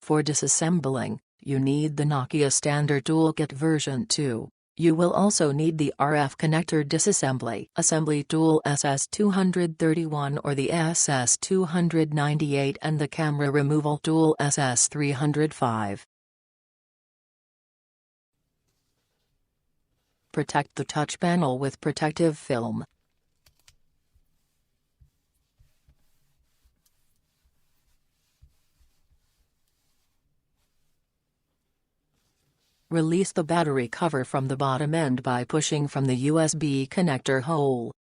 For disassembling, you need the Nokia standard toolkit version 2. You will also need the RF connector disassembly assembly tool SS231 or the SS298 and the camera removal tool SS305. Protect the touch panel with protective film. Release the battery cover from the bottom end by pushing from the USB connector hole.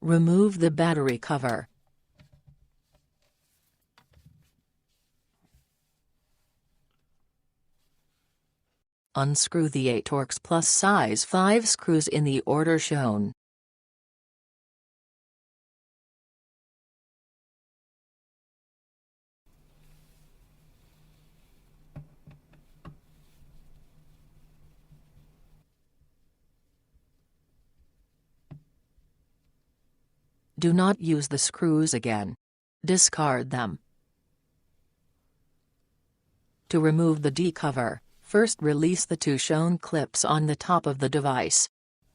Remove the battery cover. Unscrew the 8 Torx Plus size 5 screws in the order shown. Do not use the screws again. Discard them. To remove the decover, first release the 2 shown clips on the top of the device.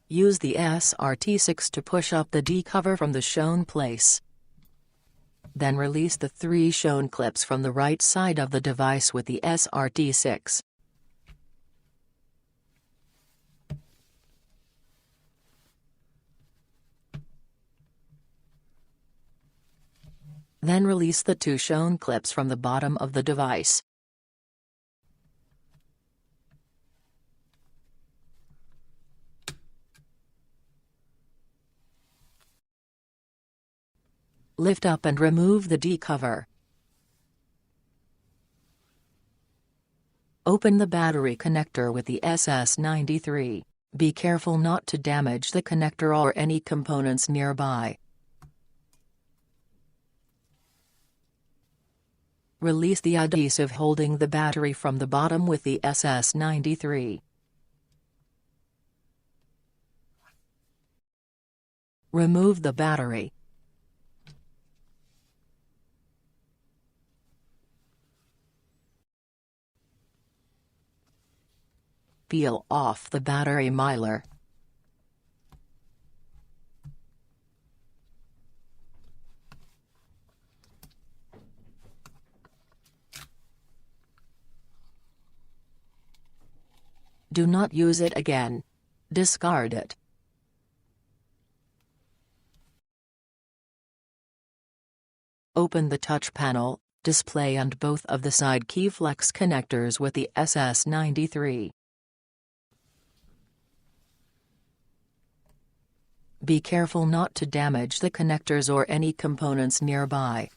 Use the SRT6 to push up the decover from the shown place. Then release the 3 shown clips from the right side of the device with the SRT6. Then release the 2 shown clips from the bottom of the device. Lift up and remove the decover. Open the battery connector with the SS93. Be careful not to damage the connector or any components nearby. Release the adhesive holding the battery from the bottom with the SS93. Remove the battery. Peel off the battery mylar. Do not use it again. Discard it. Open the touch panel, display and both of the side key flex connectors with the SS93. Be careful not to damage the connectors or any components nearby.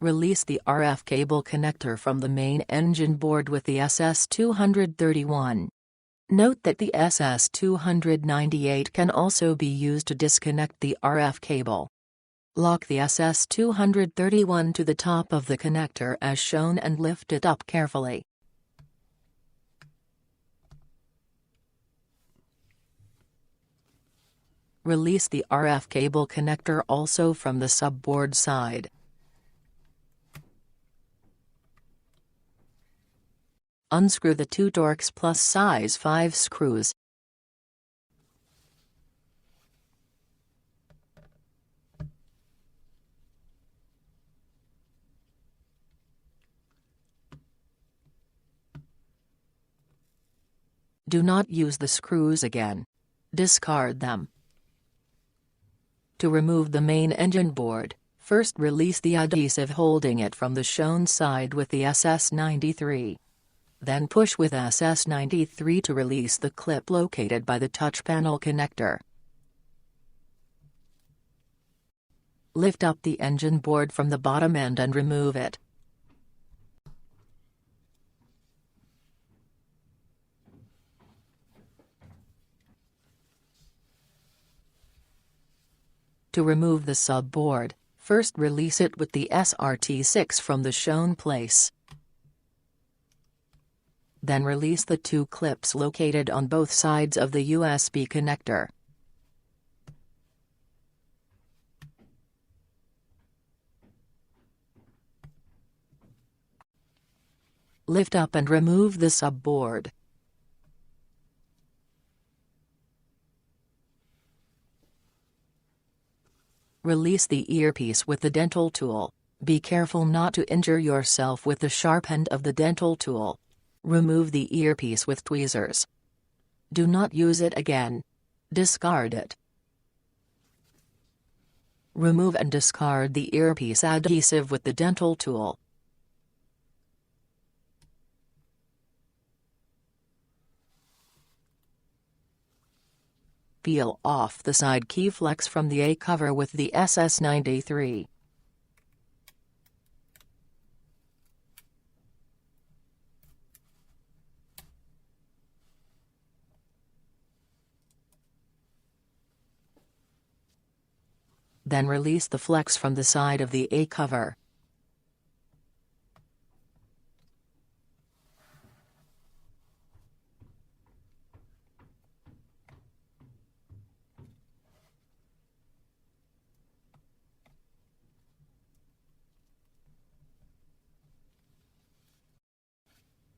Release the RF cable connector from the main engine board with the SS231. Note that the SS298 can also be used to disconnect the RF cable. Lock the SS231 to the top of the connector as shown and lift it up carefully. Release the RF cable connector also from the subboard side. Unscrew the 2 Torx Plus size 5 screws. Do not use the screws again. Discard them. To remove the main engine board, first release the adhesive holding it from the shown side with the SS93. Then push with SS93 to release the clip located by the touch panel connector. Lift up the engine board from the bottom end and remove it. To remove the subboard, first release it with the SRT6 from the shown place. Then release the two clips located on both sides of the USB connector. Lift up and remove the subboard. Release the earpiece with the dental tool. Be careful not to injure yourself with the sharp end of the dental tool. Remove the earpiece with tweezers. Do not use it again. Discard it. Remove and discard the earpiece adhesive with the dental tool. Peel off the side key flex from the A cover with the SS93. Then release the flex from the side of the A cover.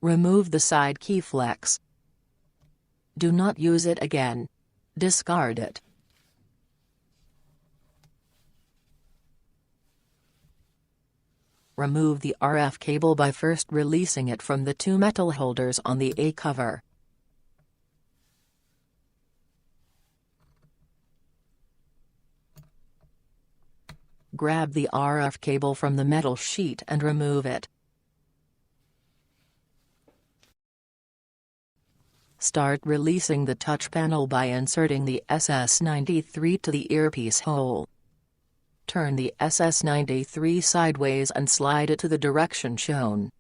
Remove the side key flex. Do not use it again. Discard it. Remove the RF cable by first releasing it from the two metal holders on the A cover. Grab the RF cable from the metal sheet and remove it. Start releasing the touch panel by inserting the SS93 to the earpiece hole. Turn the SS93 sideways and slide it to the direction shown.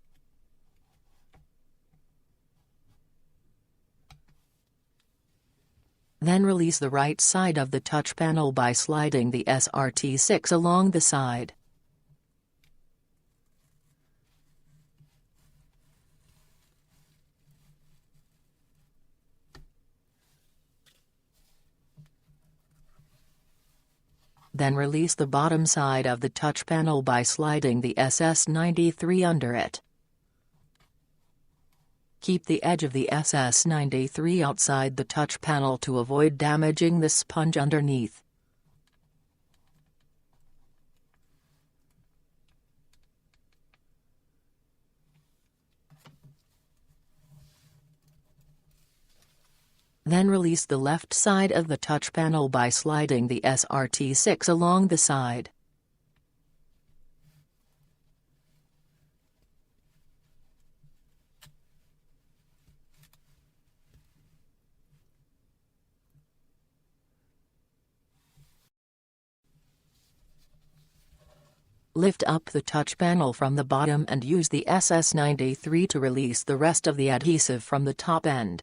Then release the right side of the touch panel by sliding the SRT6 along the side. Then release the bottom side of the touch panel by sliding the SS93 under it. Keep the edge of the SS93 outside the touch panel to avoid damaging the sponge underneath. Then release the left side of the touch panel by sliding the SRT6 along the side. Lift up the touch panel from the bottom and use the SS93 to release the rest of the adhesive from the top end.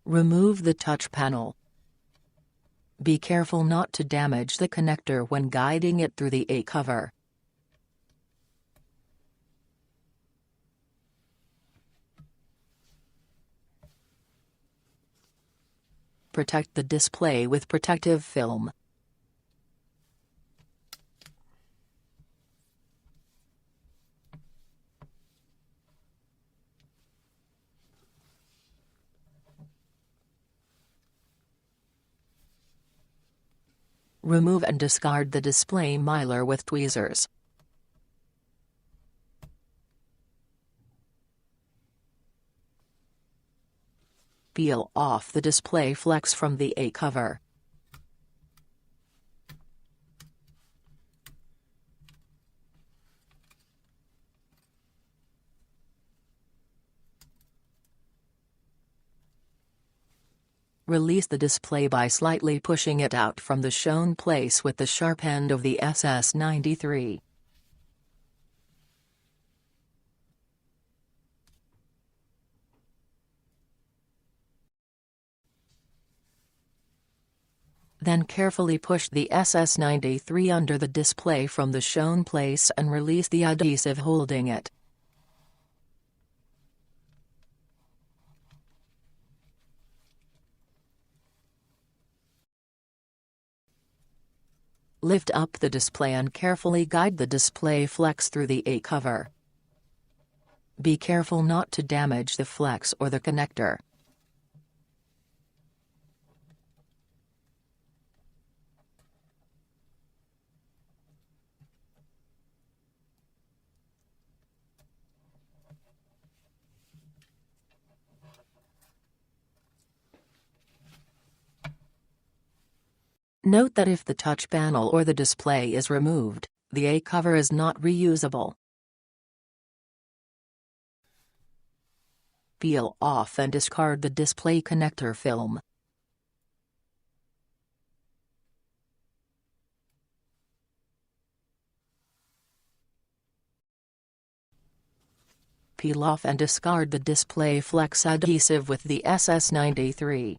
Remove the touch panel. Be careful not to damage the connector when guiding it through the A cover. Protect the display with protective film. Remove and discard the display mylar with tweezers. Peel off the display flex from the A cover. Release the display by slightly pushing it out from the shown place with the sharp end of the SS93. Then carefully push the SS93 under the display from the shown place and release the adhesive holding it. Lift up the display and carefully guide the display flex through the A cover. Be careful not to damage the flex or the connector. Note that if the touch panel or the display is removed, the A cover is not reusable. Peel off and discard the display connector film. Peel off and discard the display flex adhesive with the SS93.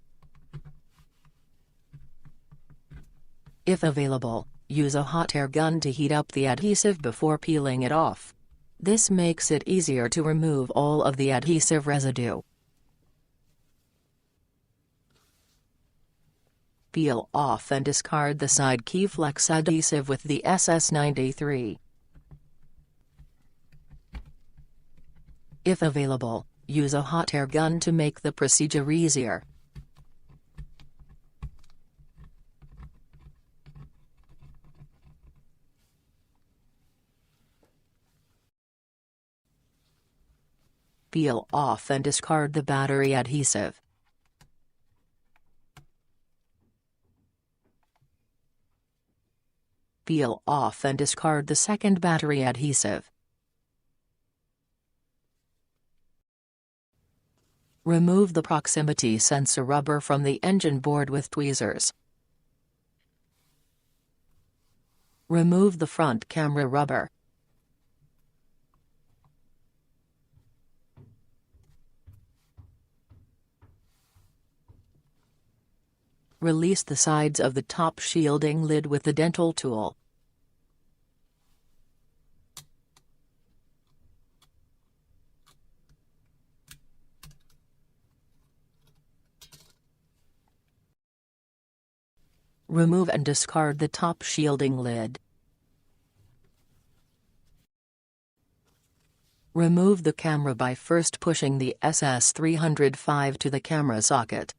If available, use a hot air gun to heat up the adhesive before peeling it off. This makes it easier to remove all of the adhesive residue. Peel off and discard the side key flex adhesive with the SS93. If available, use a hot air gun to make the procedure easier. Peel off and discard the battery adhesive. Peel off and discard the second battery adhesive. Remove the proximity sensor rubber from the engine board with tweezers. Remove the front camera rubber. Release the sides of the top shielding lid with the dental tool. Remove and discard the top shielding lid. Remove the camera by first pushing the SS305 to the camera socket.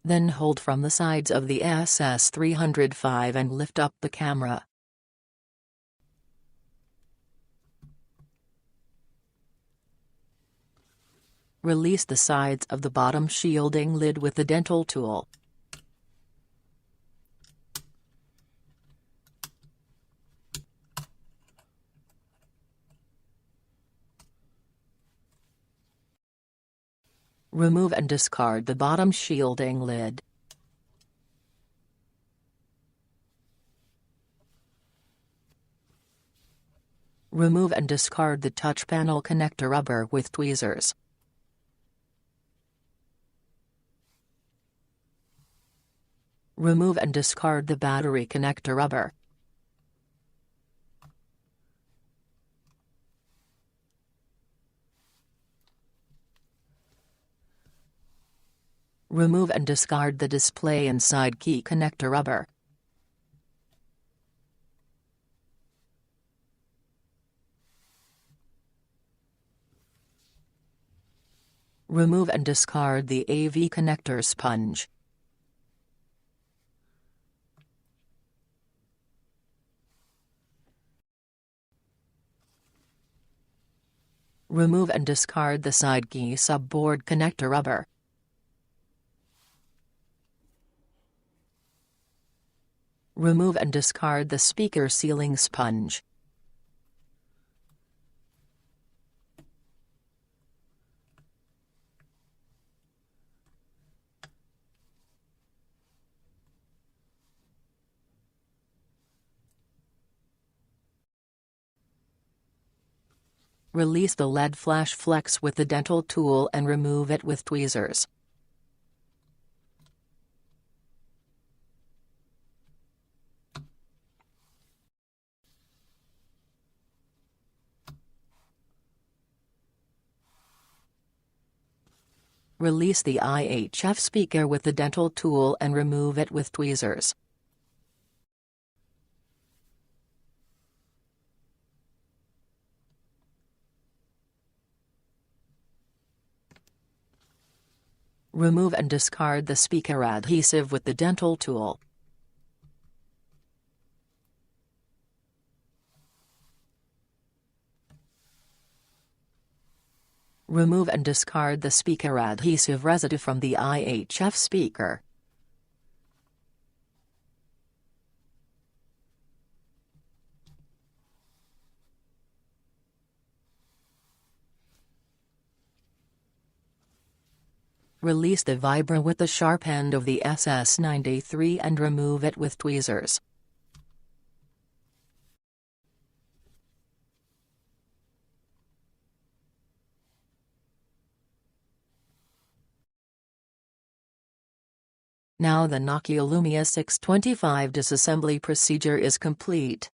Then hold from the sides of the SS305 and lift up the camera. Release the sides of the bottom shielding lid with the dental tool. Remove and discard the bottom shielding lid. Remove and discard the touch panel connector rubber with tweezers. Remove and discard the battery connector rubber. Remove and discard the display and side key connector rubber. Remove and discard the AV connector sponge. Remove and discard the side key subboard connector rubber. Remove and discard the speaker sealing sponge. Release the LED flash flex with the dental tool and remove it with tweezers. Release the IHF speaker with the dental tool and remove it with tweezers. Remove and discard the speaker adhesive with the dental tool. Remove and discard the speaker adhesive residue from the IHF speaker. Release the vibra with the sharp end of the SS93 and remove it with tweezers. Now the Nokia Lumia 625 disassembly procedure is complete.